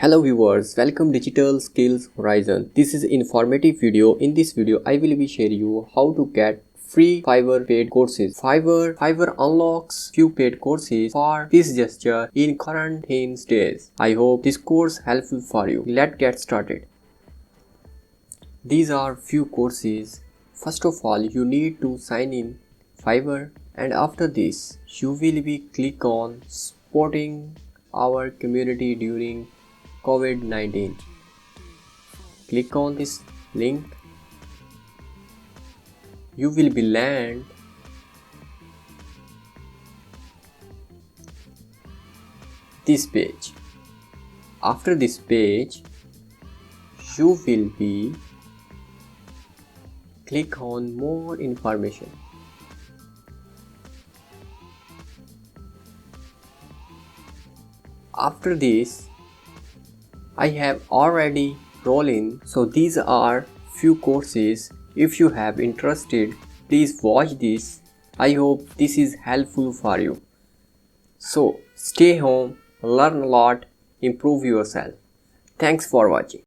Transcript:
Hello viewers, welcome Digital Skills Horizon. This is informative video. In this video, I will be sharing you how to get free Fiverr paid courses. Fiverr unlocks few paid courses for this gesture in quarantine days. I hope this course helpful for you. Let's get started. These are few courses. First of all, you need to sign in Fiverr, and after this, you will be click on supporting our community during COVID-19. Click on this link. You will be land this page. After this page, you will be click on more information. After this, I have already rolled in, so these are few courses. If you have interested, please watch this. I hope this is helpful for you. So stay home, learn a lot, improve yourself. Thanks for watching.